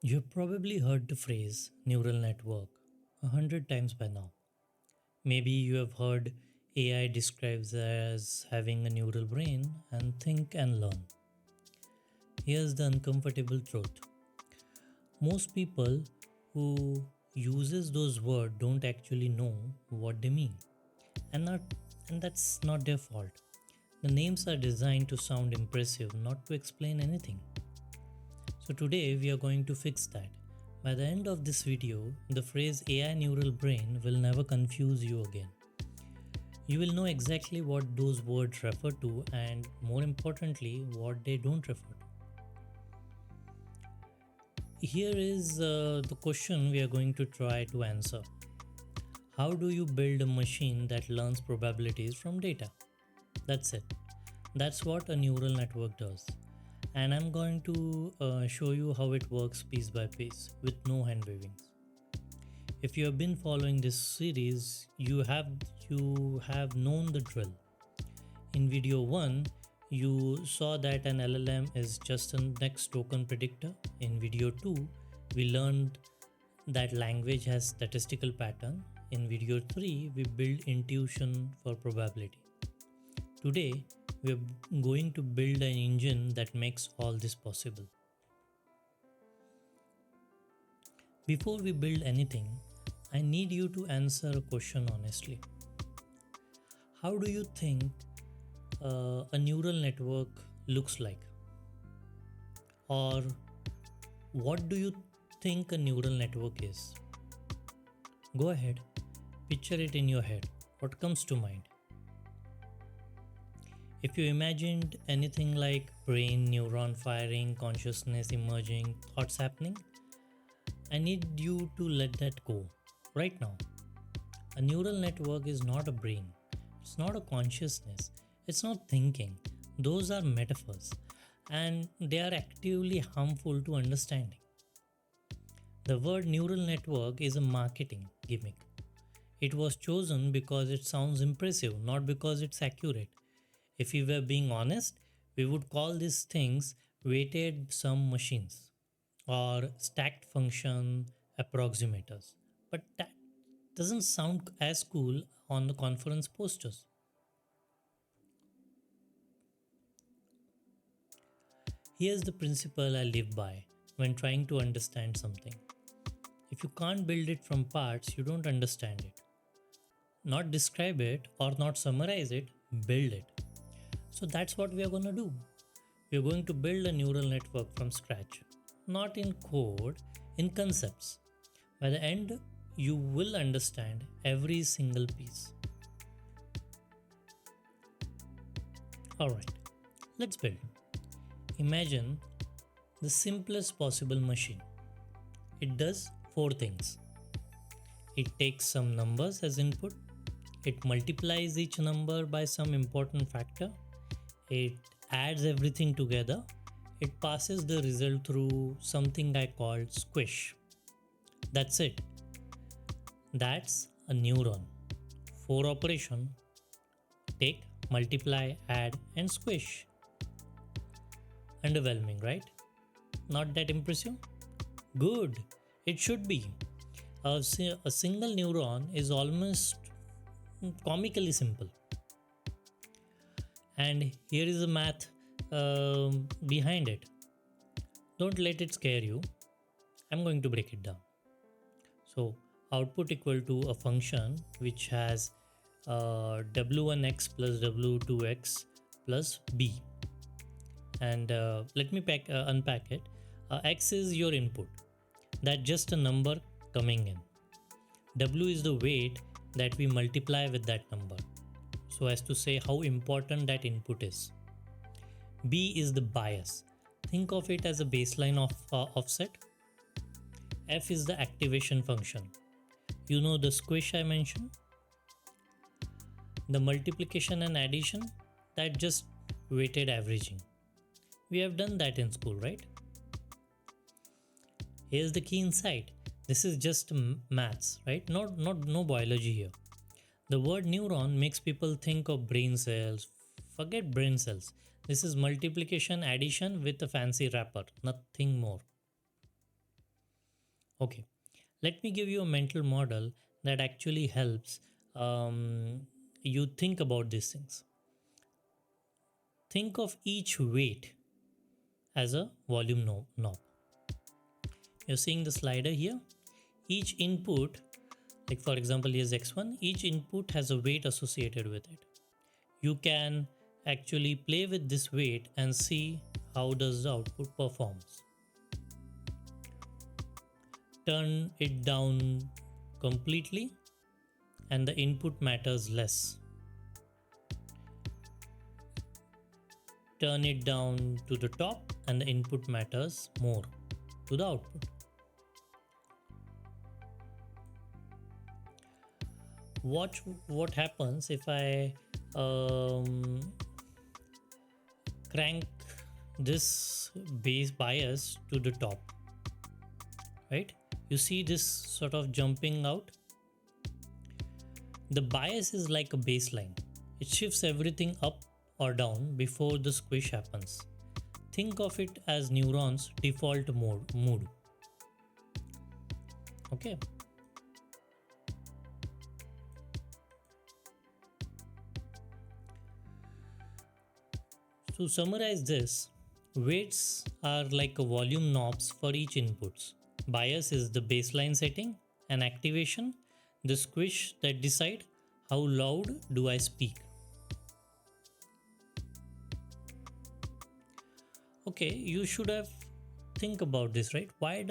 You've probably heard the phrase neural network 100 times by now. Maybe you have heard AI describes as having a neural brain and think and learn. Here's the uncomfortable truth. Most people who uses those words don't actually know what they mean. And not and that's not their fault. The names are designed to sound impressive, not to explain anything. So today we are going to fix that. By the end of this video, the phrase AI neural brain will never confuse you again. You will know exactly what those words refer to and more importantly, what they don't refer to. Here is the question we are going to try to answer. How do you build a machine that learns probabilities from data? That's it. That's what a neural network does. And I'm going to show you how it works piece by piece with no hand wavings. If you have been following this series, you have known the drill. In video 1, you saw that an LLM is just a next token predictor. In video 2, we learned that language has statistical pattern. In video 3, we build intuition for probability. Today, we are going to build an engine that makes all this possible. Before we build anything, I need you to answer a question honestly. How do you think a neural network looks like? Or what do you think a neural network is? Go ahead, picture it in your head. What comes to mind? If you imagined anything like brain, neuron firing, consciousness emerging, thoughts happening, I need you to let that go right now. A neural network is not a brain, it's not a consciousness, it's not thinking. Those are metaphors and they are actively harmful to understanding. The word neural network is a marketing gimmick. It was chosen because it sounds impressive, not because it's accurate. If we were being honest, we would call these things weighted sum machines or stacked function approximators. But that doesn't sound as cool on the conference posters. Here's the principle I live by when trying to understand something. If you can't build it from parts, you don't understand it. Not describe it or not summarize it, build it. So that's what we are going to do. We are going to build a neural network from scratch, not in code, in concepts. By the end, you will understand every single piece. Alright, let's build. Imagine the simplest possible machine. It does four things. It takes some numbers as input, it multiplies each number by some important factor, it adds everything together, it passes the result through something I called squish. That's it. That's a neuron. Four operation: take, multiply, add, and squish. Underwhelming, right? Not that impressive? Good. It should be. A single neuron is almost comically simple. And here is the math behind it. Don't let it scare you. I'm going to break it down. So output equal to a function which has w1x plus w2x plus b. And let me unpack it. X is your input. That's just a number coming in. W is the weight that we multiply with that number, so as to say how important that input is. B is the bias. Think of it as a baseline of offset. F is the activation function. You know the squish I mentioned? The multiplication and addition, that just weighted averaging. We have done that in school, right? Here's the key insight. This is just maths, right? No biology here. The word neuron makes people think of brain cells. Forget brain cells. This is multiplication addition with a fancy wrapper, nothing more. Okay, let me give you a mental model that actually helps you think about these things. Think of each weight as a volume knob. You're seeing the slider here. Each input, like for example, here's x1, each input has a weight associated with it. You can actually play with this weight and see how does the output performs. Turn it down completely and the input matters less. Turn it down to the top and the input matters more to the output. Watch what happens if I crank this base bias to the top, right? You see this sort of jumping out. The bias is like a baseline. It shifts everything up or down before the squish happens. Think of it as neurons default mood. Okay. To summarize this, weights are like a volume knobs for each inputs. Bias is the baseline setting and activation, the squish that decide how loud do I speak. Okay, you should have think about this, right? Why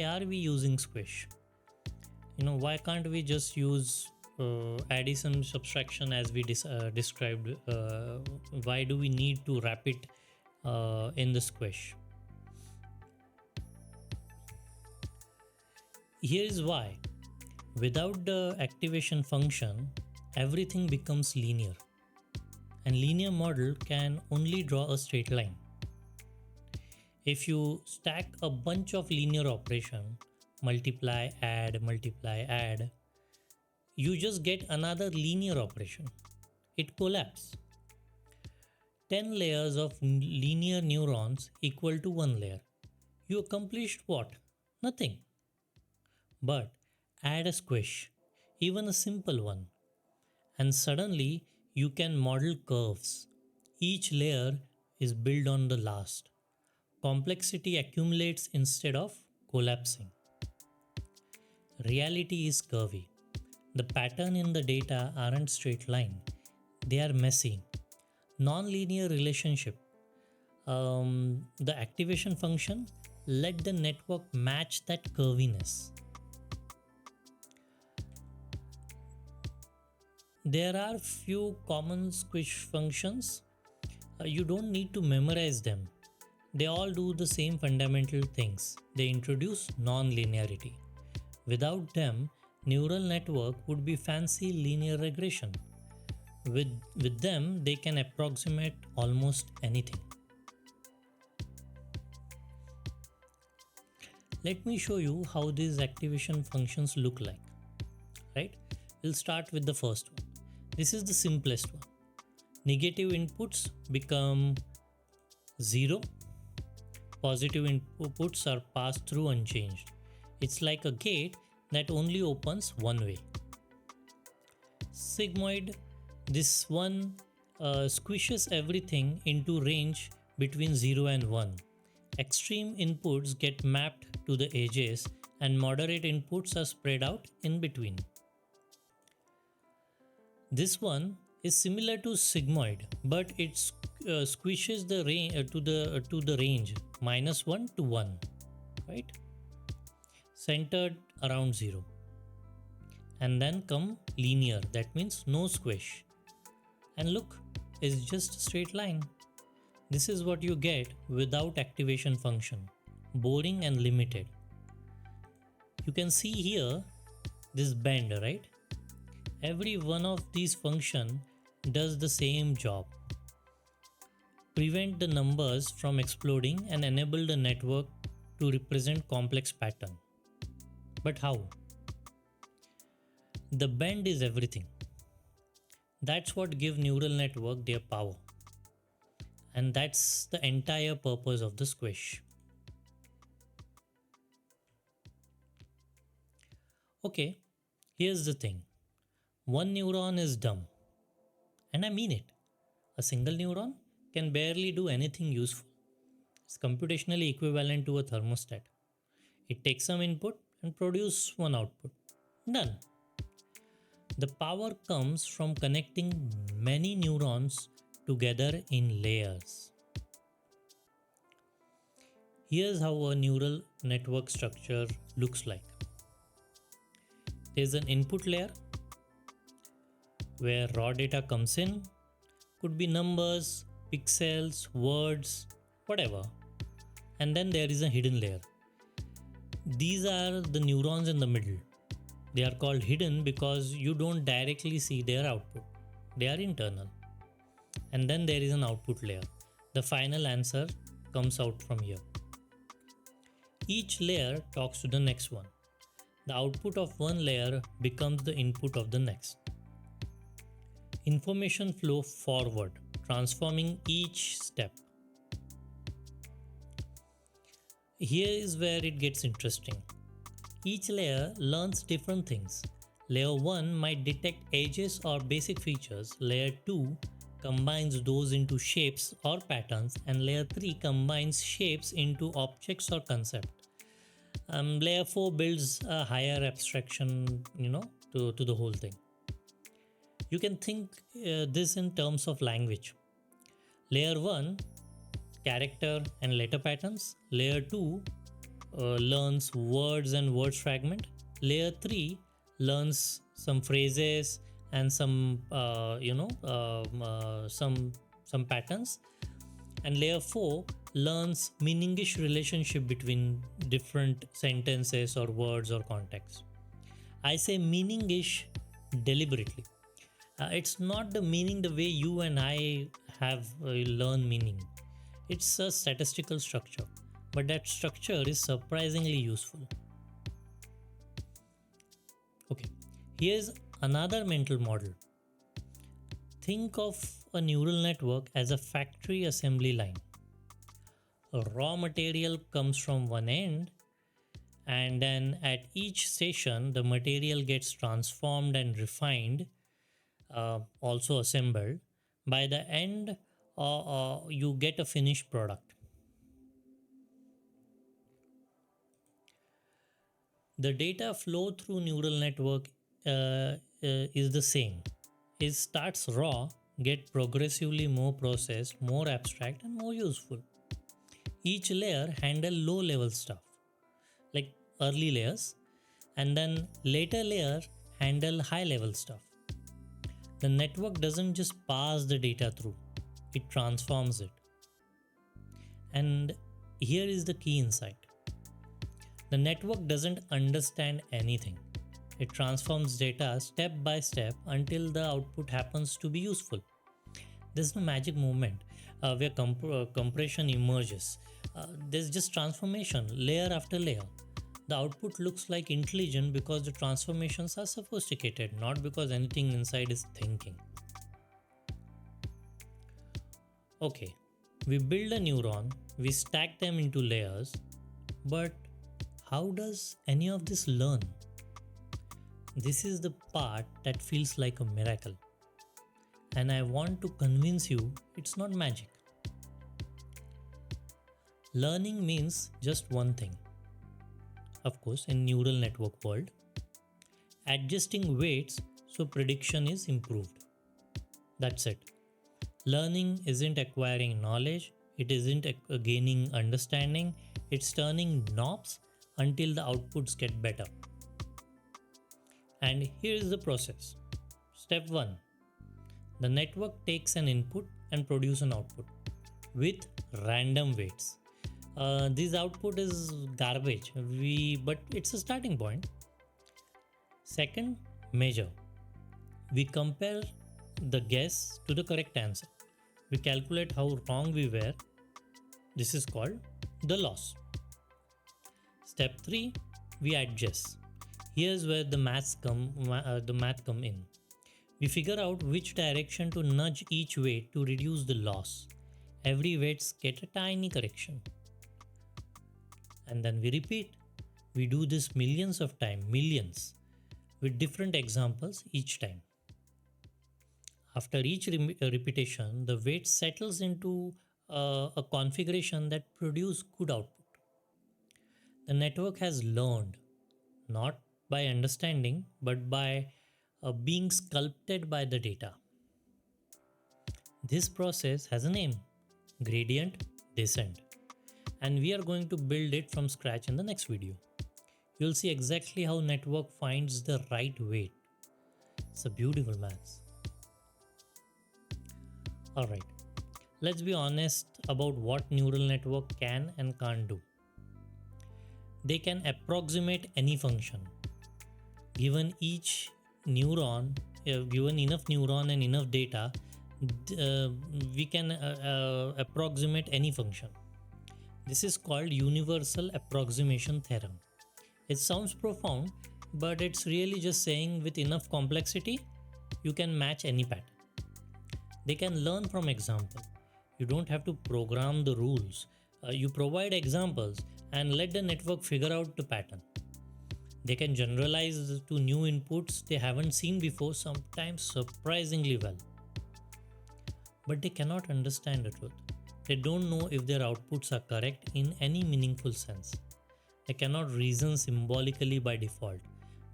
are we using squish? Why can't we just use addition subtraction as we described? Why do we need to wrap it in the squish? Here is why. Without the activation function, everything becomes linear, and linear model can only draw a straight line. If you stack a bunch of linear operation, multiply, add, you just get another linear operation. It collapses. 10 layers of linear neurons equal to 1 layer. You accomplished what? Nothing. But add a squish, even a simple one, and suddenly you can model curves. Each layer is built on the last. Complexity accumulates instead of collapsing. Reality is curvy. The pattern in the data aren't straight line. They are messy. Non-linear relationship. The activation function let the network match that curviness. There are few common squish functions. You don't need to memorize them. They all do the same fundamental things. They introduce non-linearity. Without them, neural network would be fancy linear regression. With them, they can approximate almost anything. Let me show you how these activation functions look like. Right? We'll start with the first one. This is the simplest one. Negative inputs become 0. Positive inputs are passed through unchanged. It's like a gate that only opens one way. Sigmoid, this one squishes everything into range between 0 and 1. Extreme inputs get mapped to the edges and moderate inputs are spread out in between. This one is similar to sigmoid, but it squishes the range to the range -1 to 1, right? Centered around 0. And then come linear, that means no squish. And look, it's just a straight line. This is what you get without activation function. Boring and limited. You can see here this bend, right? Every one of these functions does the same job. Prevent the numbers from exploding and enable the network to represent complex pattern. But how? The bend is everything. That's what gives neural network their power. And that's the entire purpose of the squish. Okay, here's the thing, one neuron is dumb, and I mean it. A single neuron can barely do anything useful. It's computationally equivalent to a thermostat. It takes some input and produces one output. Done. The power comes from connecting many neurons together in layers. Here's how a neural network structure looks like. There's an input layer where raw data comes in, could be numbers, pixels, words, whatever. And then there is a hidden layer. These are the neurons in the middle. They are called hidden because you don't directly see their output. They are internal. And then there is an output layer. The final answer comes out from here. Each layer talks to the next one. The output of one layer becomes the input of the next. Information flow forward, transforming each step. Here is where it gets interesting. Each layer learns different things. Layer 1 might detect edges or basic features. Layer 2 combines those into shapes or patterns, and layer 3 combines shapes into objects or concepts. Layer 4 builds a higher abstraction, to the whole thing. You can think this in terms of language. Layer 1, character and letter patterns. Layer 2 learns words and words fragment. Layer 3 learns some phrases and some some patterns, and layer 4 learns meaningish relationship between different sentences or words or contexts. I say meaningish deliberately. It's not the meaning the way you and I have learned meaning. It's a statistical structure, but that structure is surprisingly useful. Okay, here's another mental model. Think of a neural network as a factory assembly line. A raw material comes from one end, and then at each station, the material gets transformed and refined, also assembled. By the end, you get a finished product. The data flow through neural network is the same. It starts raw, get progressively more processed, more abstract, and more useful. Each layer handle low level stuff like early layers, and then later layer handle high level stuff. The network doesn't just pass the data through, it transforms it. And here is the key insight. The network doesn't understand anything. It transforms data step by step until the output happens to be useful. There's no magic moment where compression emerges. There's just transformation, layer after layer. The output looks like intelligent because the transformations are sophisticated, not because anything inside is thinking. Okay, we build a neuron, we stack them into layers, but how does any of this learn? This is the part that feels like a miracle. And I want to convince you it's not magic. Learning means just one thing. Of course, in neural network world, adjusting weights so prediction is improved. That's it. Learning isn't acquiring knowledge, it isn't gaining understanding, it's turning knobs until the outputs get better. And here is the process. Step 1. The network takes an input and produces an output with random weights. This output is garbage, but it's a starting point. Second, measure. We compare the guess to the correct answer. We calculate how wrong we were. This is called the loss. Step 3, we adjust. Here's where the math come in. We figure out which direction to nudge each weight to reduce the loss. Every weights get a tiny correction. And then we repeat. We do this millions of times, millions. with different examples each time. After each repetition, the weight settles into a configuration that produces good output. The network has learned not by understanding but by being sculpted by the data. This process has a name: gradient descent, and we are going to build it from scratch in the next video. You'll see exactly how network finds the right weight. It's a beautiful maths. Alright, let's be honest about what neural network can and can't do. They can approximate any function. Given each neuron, given enough neuron and enough data, we can approximate any function. This is called universal approximation theorem. It sounds profound, but it's really just saying with enough complexity, you can match any pattern. They can learn from example. You don't have to program the rules. You provide examples and let the network figure out the pattern. They can generalize to new inputs they haven't seen before, sometimes surprisingly well. But they cannot understand the truth. They don't know if their outputs are correct in any meaningful sense. They cannot reason symbolically by default.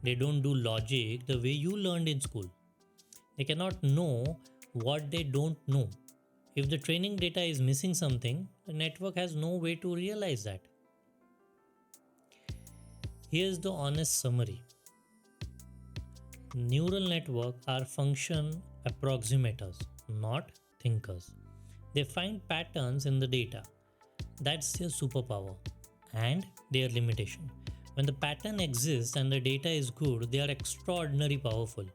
They don't do logic the way you learned in school. They cannot know what they don't know. If the training data is missing something, the network has no way to realize that. Here's the honest summary. Neural networks are function approximators, not thinkers. They find patterns in the data. That's their superpower and their limitation. When the pattern exists and the data is good, they are extraordinarily powerful.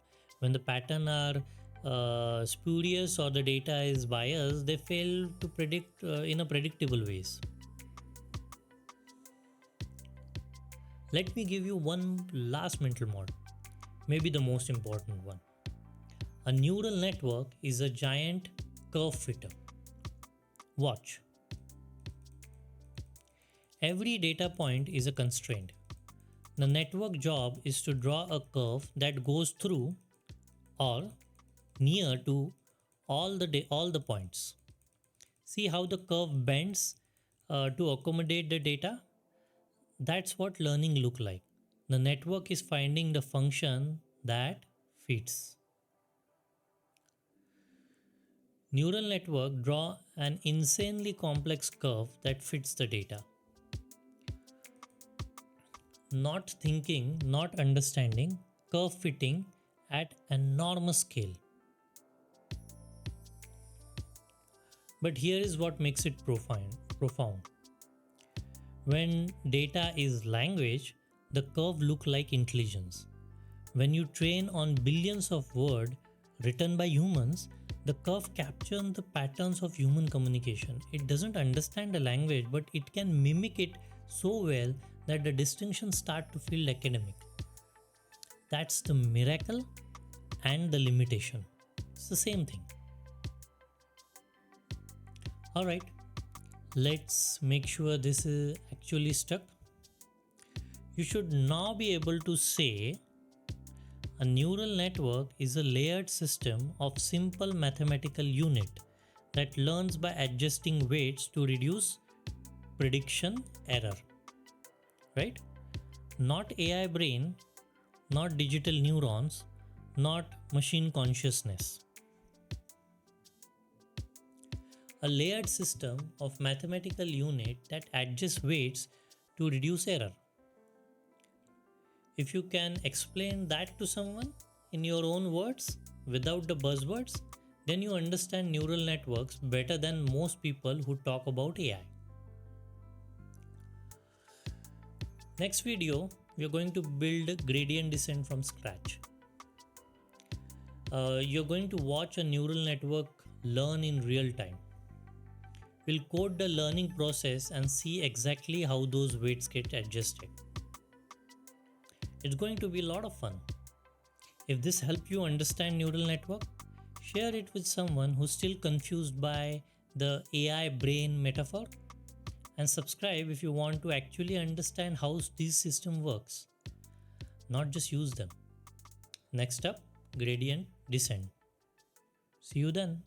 When the pattern are spurious or the data is biased, they fail to predict in a predictable ways. Let me give you one last mental model, maybe the most important one. A neural network is a giant curve fitter. Watch. Every data point is a constraint. The network job is to draw a curve that goes through or near to all the points. See how the curve bends to accommodate the data? That's what learning look like. The network is finding the function that fits. Neural network draw an insanely complex curve that fits the data. Not thinking, not understanding, curve fitting at enormous scale. But here is what makes it profound. When data is language, the curve look like intelligence. When you train on billions of words written by humans, the curve captures the patterns of human communication. It doesn't understand the language, but it can mimic it so well that the distinctions start to feel academic. That's the miracle and the limitation. It's the same thing. Alright, let's make sure this is actually stuck. You should now be able to say a neural network is a layered system of simple mathematical unit that learns by adjusting weights to reduce prediction error. Right? Not AI brain, not digital neurons, not machine consciousness. A layered system of mathematical unit that adjusts weights to reduce error. If you can explain that to someone in your own words without the buzzwords, then you understand neural networks better than most people who talk about AI. Next video, we are going to build gradient descent from scratch. You're going to watch a neural network learn in real time. We'll code the learning process and see exactly how those weights get adjusted. It's going to be a lot of fun. If this helped you understand neural network, share it with someone who's still confused by the AI brain metaphor, and subscribe if you want to actually understand how this system works, not just use them. Next up, gradient descent. See you then.